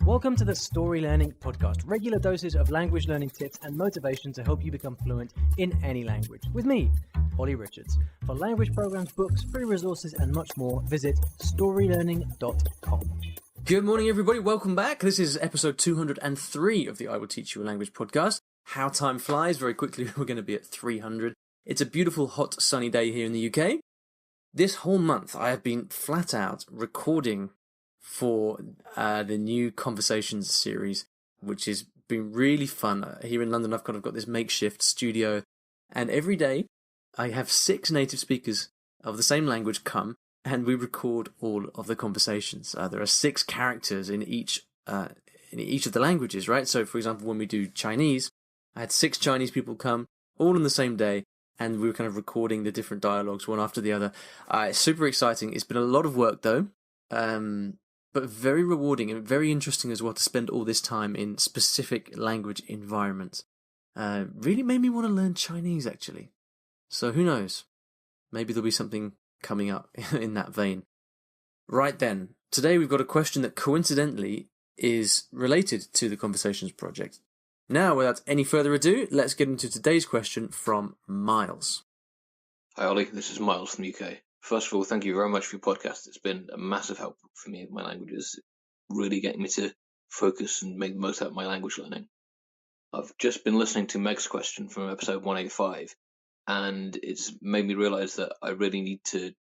Welcome to the Story Learning Podcast, regular doses of language learning tips and motivation to help you become fluent in any language. With me, Olly Richards. For language programs, books, free resources, and much more, visit StoryLearning.com. Good morning, everybody. Welcome back. This is episode 203 of the I Will Teach You a Language podcast. How time flies. Very quickly, we're going to be at 300. It's a beautiful, hot, sunny day here in the UK. This whole month, I have been flat out recording for the new Conversations series, which has been really fun. Here in London, I've kind of got this makeshift studio, and every day I have 6 native speakers of the same language come, and we record all of the conversations. There are 6 characters in each of the languages, right? So, for example, when we do Chinese, I had 6 Chinese people come, all on the same day, and we were kind of recording the different dialogues one after the other. It's super exciting. It's been a lot of work, though. But very rewarding and very interesting as well to spend all this time in specific language environments. Really made me want to learn Chinese, actually. So who knows? Maybe there'll be something coming up in that vein. Right then, today we've got a question that coincidentally is related to the Conversations project. Now, without any further ado, let's get into today's question from Miles. Hi Ollie, this is Miles from the UK. First of all, thank you very much for your podcast. It's been a massive help for me with my languages, really getting me to focus and make the most out of my language learning. I've just been listening to Meg's question from episode 185, and it's made me realise that I really need to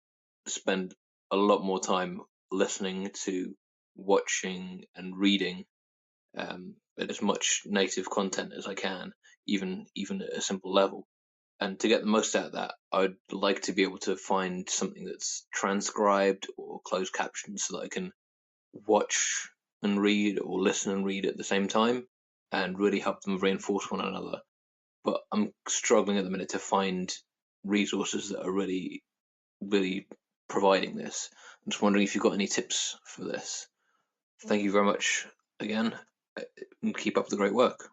spend a lot more time listening to, watching and reading as much native content as I can, even at a simple level. And to get the most out of that, I'd like to be able to find something that's transcribed or closed captioned so that I can watch and read or listen and read at the same time and really help them reinforce one another. But I'm struggling at the minute to find resources that are really, really providing this. I'm just wondering if you've got any tips for this. Thank you very much again, and keep up the great work.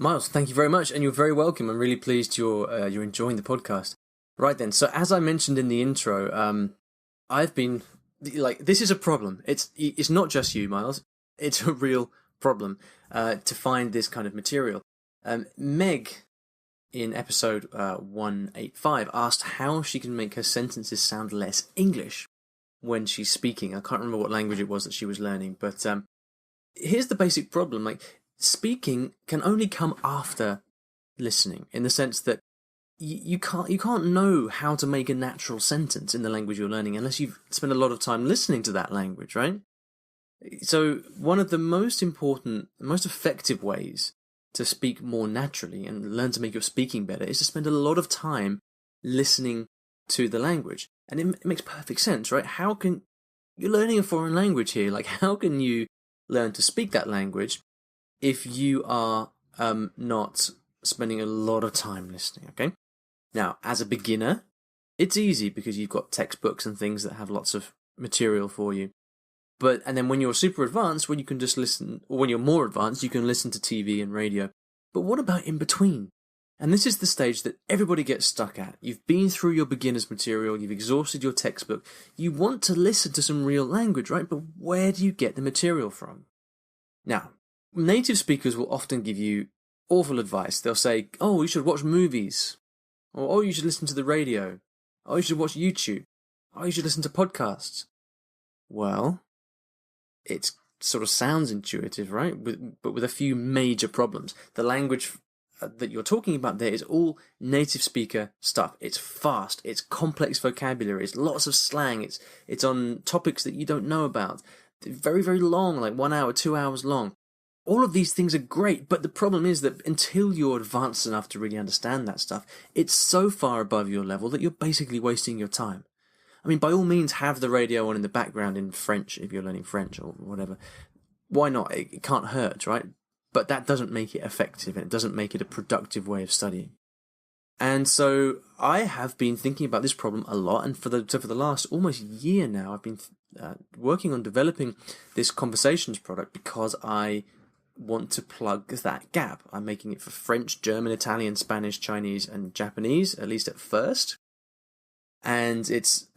Miles, thank you very much, and you're very welcome. I'm really pleased you're enjoying the podcast. Right then, so as I mentioned in the intro, I've been this is a problem. It's not just you, Miles. It's a real problem to find this kind of material. Meg, in episode 185, asked how she can make her sentences sound less English when she's speaking. I can't remember what language it was that she was learning, but here's the basic problem. Speaking can only come after listening, in the sense that you can't know how to make a natural sentence in the language you're learning unless you've spent a lot of time listening to that language, right? So one of the most important, most effective ways to speak more naturally and learn to make your speaking better is to spend a lot of time listening to the language. And it makes perfect sense, right? You're learning a foreign language here, how can you learn to speak that language if you are not spending a lot of time listening, okay? Now, as a beginner, it's easy because you've got textbooks and things that have lots of material for you. And then when you're super advanced, when you can just listen, or when you're more advanced, you can listen to TV and radio. But what about in between? And this is the stage that everybody gets stuck at. You've been through your beginner's material, you've exhausted your textbook, you want to listen to some real language, right? But where do you get the material from? Now, native speakers will often give you awful advice. They'll say, oh, you should watch movies. Or, oh, you should listen to the radio. Oh, you should watch YouTube. Oh, you should listen to podcasts. Well, it sort of sounds intuitive, right? But with a few major problems. The language that you're talking about there is all native speaker stuff. It's fast. It's complex vocabulary. It's lots of slang. It's on topics that you don't know about. They're very, very long, 1 hour, 2 hours long. All of these things are great, but the problem is that until you're advanced enough to really understand that stuff, it's so far above your level that you're basically wasting your time. I mean, by all means, have the radio on in the background in French if you're learning French or whatever. Why not? It can't hurt, right? But that doesn't make it effective, and it doesn't make it a productive way of studying. And so I have been thinking about this problem a lot, and for the last almost year now, I've been working on developing this Conversations product because I want to plug that gap. I'm making it for French, German, Italian, Spanish, Chinese, and Japanese, at least at first. And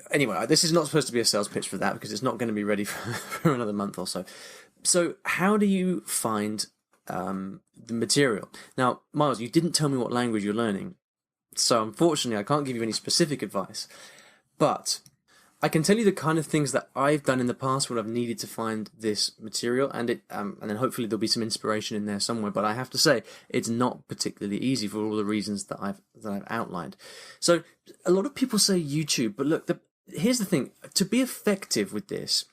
anyway, this is not supposed to be a sales pitch for that because it's not going to be ready for another month or so. So how do you find the material? Now, Miles, you didn't tell me what language you're learning, so unfortunately I can't give you any specific advice, but I can tell you the kind of things that I've done in the past when I've needed to find this material, and then hopefully there'll be some inspiration in there somewhere. But I have to say, it's not particularly easy for all the reasons that I've outlined. So a lot of people say YouTube, but look, here's the thing: to be effective with this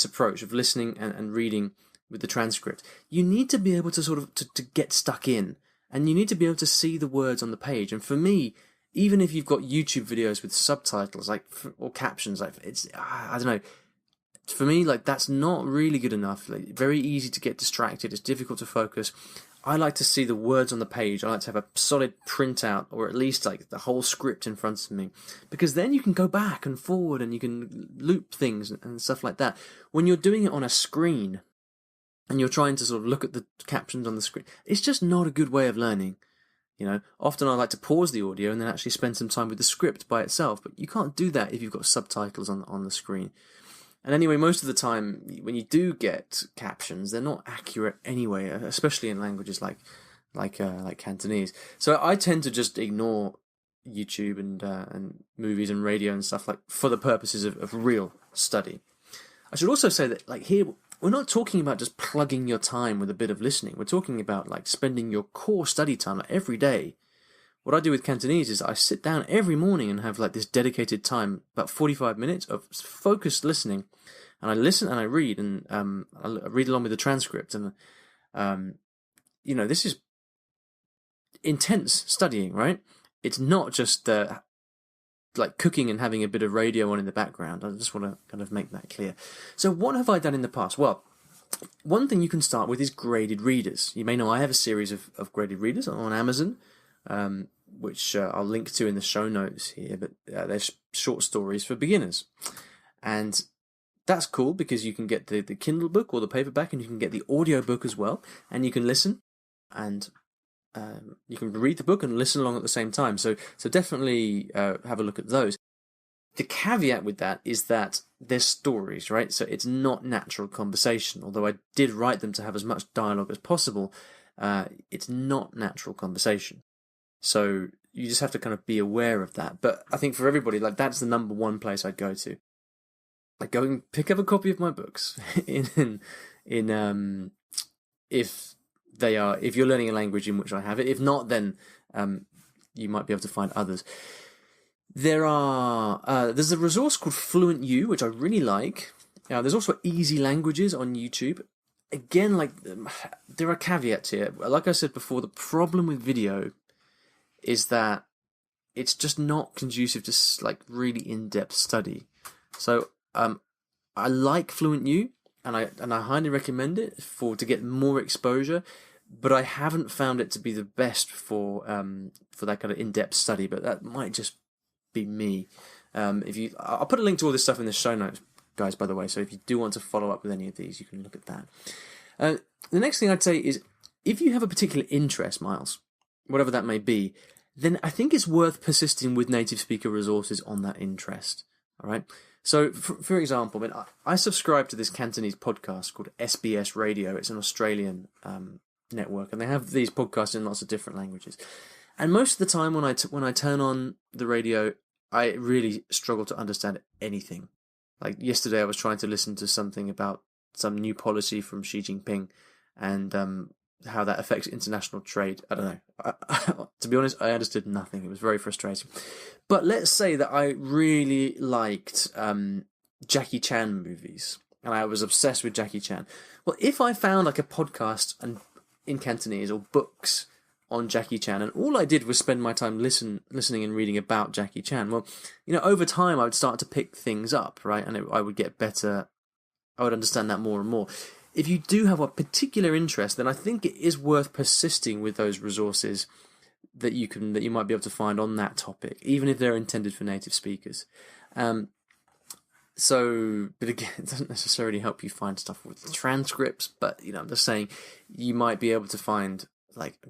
approach of listening and reading with the transcript, you need to be able to sort of to get stuck in, and you need to be able to see the words on the page. And for me, even if you've got YouTube videos with subtitles, or captions, I don't know. For me, that's not really good enough. Very easy to get distracted. It's difficult to focus. I like to see the words on the page. I like to have a solid printout, or at least the whole script in front of me, because then you can go back and forward and you can loop things and stuff like that. When you're doing it on a screen and you're trying to sort of look at the captions on the screen, it's just not a good way of learning. Often I like to pause the audio and then actually spend some time with the script by itself, but you can't do that if you've got subtitles on the screen. And anyway, most of the time, when you do get captions, they're not accurate anyway, especially in languages like Cantonese. So I tend to just ignore YouTube and movies and radio and stuff for the purposes of real study. I should also say that here, we're not talking about just plugging your time with a bit of listening. We're talking about spending your core study time every day. What I do with Cantonese is I sit down every morning and have this dedicated time, about 45 minutes of focused listening, and I listen and I read, and I read along with the transcript, and this is intense studying, right? It's not just cooking and having a bit of radio on in the background. I just want to kind of make that clear. So what have I done in the past? Well, one thing you can start with is graded readers. You may know I have a series of graded readers on Amazon, which I'll link to in the show notes here, but they're short stories for beginners. And that's cool because you can get the Kindle book or the paperback, and you can get the audio book as well, and you can listen, and you can read the book and listen along at the same time. So definitely have a look at those. The caveat with that is that they're stories, right? So it's not natural conversation. Although I did write them to have as much dialogue as possible, it's not natural conversation. So you just have to kind of be aware of that. But I think for everybody, that's the number one place I'd go to. Go and pick up a copy of my books if you're learning a language in which I have it. If not, then you might be able to find others. There's a resource called Fluent U, which I really like. There's also Easy Languages on YouTube. Again, there are caveats here. Like I said before, the problem with video is that it's just not conducive to really in-depth study. So I like Fluent U, and I highly recommend it to get more exposure. But I haven't found it to be the best for that kind of in-depth study. But that might just be me. I'll put a link to all this stuff in the show notes, guys, by the way. So if you do want to follow up with any of these, you can look at that. The next thing I'd say is, if you have a particular interest, Miles, whatever that may be, then I think it's worth persisting with native speaker resources on that interest. All right. So, for example, I subscribe to this Cantonese podcast called SBS Radio. It's an Australian network, and they have these podcasts in lots of different languages. And most of the time, when I turn on the radio, I really struggle to understand anything. Yesterday, I was trying to listen to something about some new policy from Xi Jinping, and how that affects international trade. I don't know. To be honest, I understood nothing. It was very frustrating. But let's say that I really liked Jackie Chan movies, and I was obsessed with Jackie Chan. Well, if I found a podcast in Cantonese or books on Jackie Chan, and all I did was spend my time listening and reading about Jackie Chan, well, over time I would start to pick things up, right? And I would get better. I would understand that more and more. If you do have a particular interest, then I think it is worth persisting with those resources that you might be able to find on that topic, even if they're intended for native speakers. But again, it doesn't necessarily help you find stuff with transcripts. But I'm just saying, you might be able to find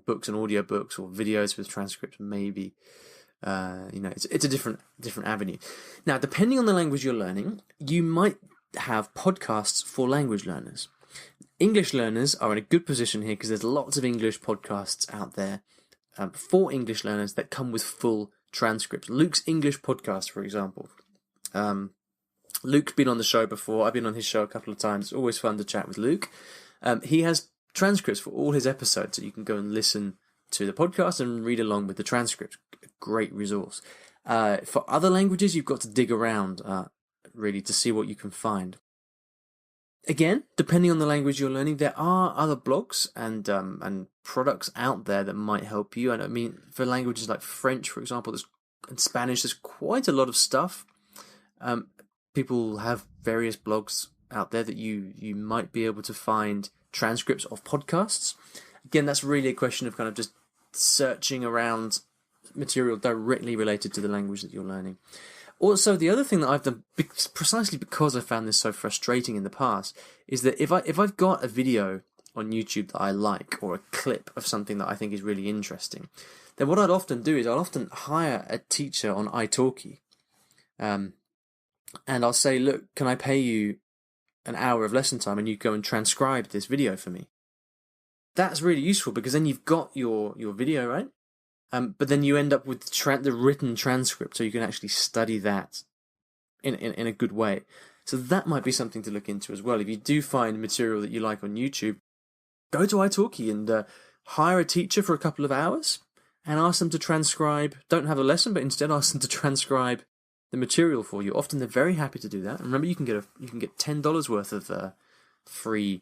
books and audiobooks or videos with transcripts. Maybe it's a different avenue. Now, depending on the language you're learning, you might have podcasts for language learners. English learners are in a good position here because there's lots of English podcasts out there for English learners that come with full transcripts. Luke's English podcast, for example. Luke's been on the show before. I've been on his show a couple of times. It's always fun to chat with Luke. He has transcripts for all his episodes, so you can go and listen to the podcast and read along with the transcript. Great resource. For other languages, you've got to dig around really to see what you can find. Again, depending on the language you're learning, there are other blogs and products out there that might help you. And I mean, for languages like French, for example, and Spanish, there's quite a lot of stuff. People have various blogs out there that you might be able to find transcripts of podcasts. Again, that's really a question of kind of just searching around material directly related to the language that you're learning. Also, the other thing that I've done, precisely because I found this so frustrating in the past, is that if I've got a video on YouTube that I like, or a clip of something that I think is really interesting, then what I'd often do is I'll often hire a teacher on italki, and I'll say, look, can I pay you an hour of lesson time and you go and transcribe this video for me? That's really useful because then you've got your video, right? But then you end up with the written transcript, so you can actually study that in a good way. So that might be something to look into as well. If you do find material that you like on YouTube, go to italki and hire a teacher for a couple of hours and ask them to transcribe. Don't have a lesson, but instead ask them to transcribe the material for you. Often they're very happy to do that. And remember, you can get $10 worth of free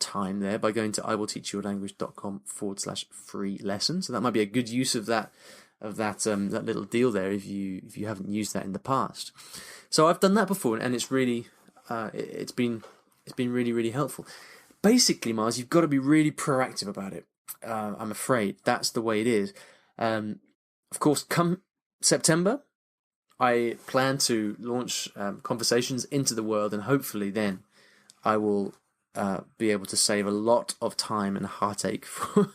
time there by going to iwillteachyourlanguage.com/free lesson. So that might be a good use of that little deal there if you haven't used that in the past. So I've done that before, and it's really it's been really, really helpful. Basically, Miles, you've got to be really proactive about it. I'm afraid that's the way it is. Of course, come September, I plan to launch conversations into the world, and hopefully then I will be able to save a lot of time and heartache for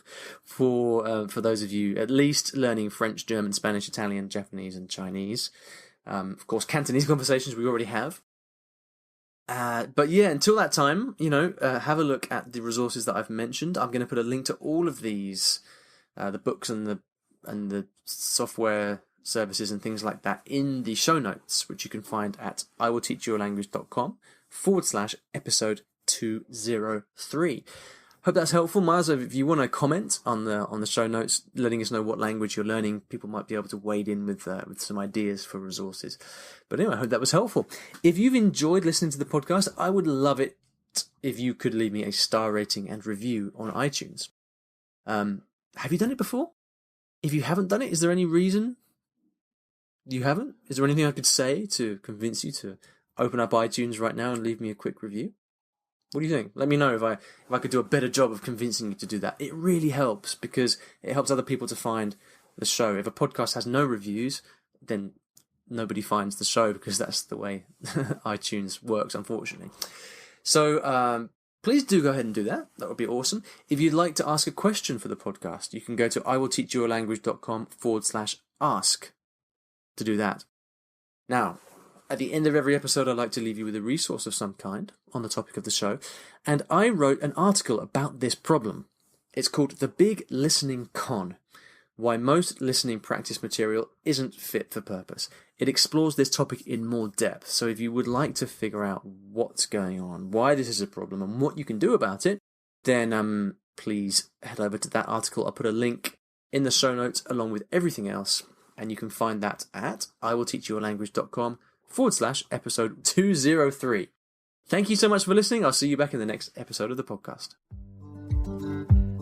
those of you at least learning French, German, Spanish, Italian, Japanese, and Chinese. Of course, Cantonese conversations we already have. But yeah, until that time, have a look at the resources that I've mentioned. I'm going to put a link to all of these, the books and the software services and things like that in the show notes, which you can find at iwillteachyourlanguage.com/episode 203. Hope that's helpful, Miles. If you want to comment on the show notes, letting us know what language you're learning, people might be able to wade in with some ideas for resources. But anyway, I hope that was helpful. If you've enjoyed listening to the podcast, I would love it if you could leave me a star rating and review on iTunes. Have you done it before? If you haven't done it, is there any reason you haven't? Is there anything I could say to convince you to open up iTunes right now and leave me a quick review? What do you think? Let me know if I could do a better job of convincing you to do that. It really helps because it helps other people to find the show. If a podcast has no reviews, then nobody finds the show because that's the way iTunes works, unfortunately. So please do go ahead and do that. That would be awesome. If you'd like to ask a question for the podcast, you can go to iwillteachyourlanguage.com/ask to do that. Now, at the end of every episode, I like to leave you with a resource of some kind on the topic of the show, and I wrote an article about this problem. It's called The Big Listening Con: Why Most Listening Practice Material Isn't Fit for Purpose. It explores this topic in more depth, so if you would like to figure out what's going on, why this is a problem, and what you can do about it, then please head over to that article. I'll put a link in the show notes along with everything else, and you can find that at iwillteachyourlanguage.com/episode 203. Thank you so much for listening. I'll see you back in the next episode of the podcast.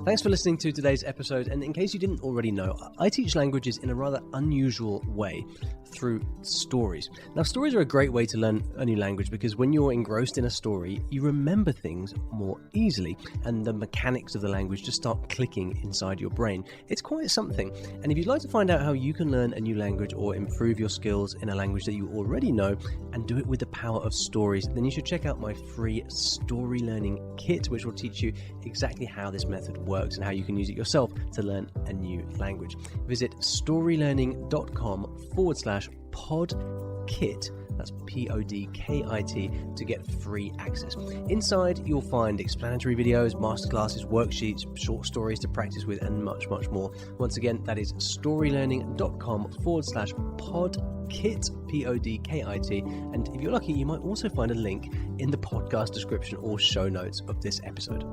Thanks for listening to today's episode, and in case you didn't already know, I teach languages in a rather unusual way, through stories. Now, stories are a great way to learn a new language because when you're engrossed in a story, you remember things more easily, and the mechanics of the language just start clicking inside your brain. It's quite something, and if you'd like to find out how you can learn a new language or improve your skills in a language that you already know and do it with the power of stories, then you should check out my free Story Learning Kit, which will teach you exactly how this method works and how you can use it yourself to learn a new language. Visit storylearning.com/podkit That's PODKIT to get free access. Inside, you'll find explanatory videos, masterclasses, worksheets, short stories to practice with, and much, much more. Once again, that is storylearning.com/podkit, PODKIT. And if you're lucky, you might also find a link in the podcast description or show notes of this episode.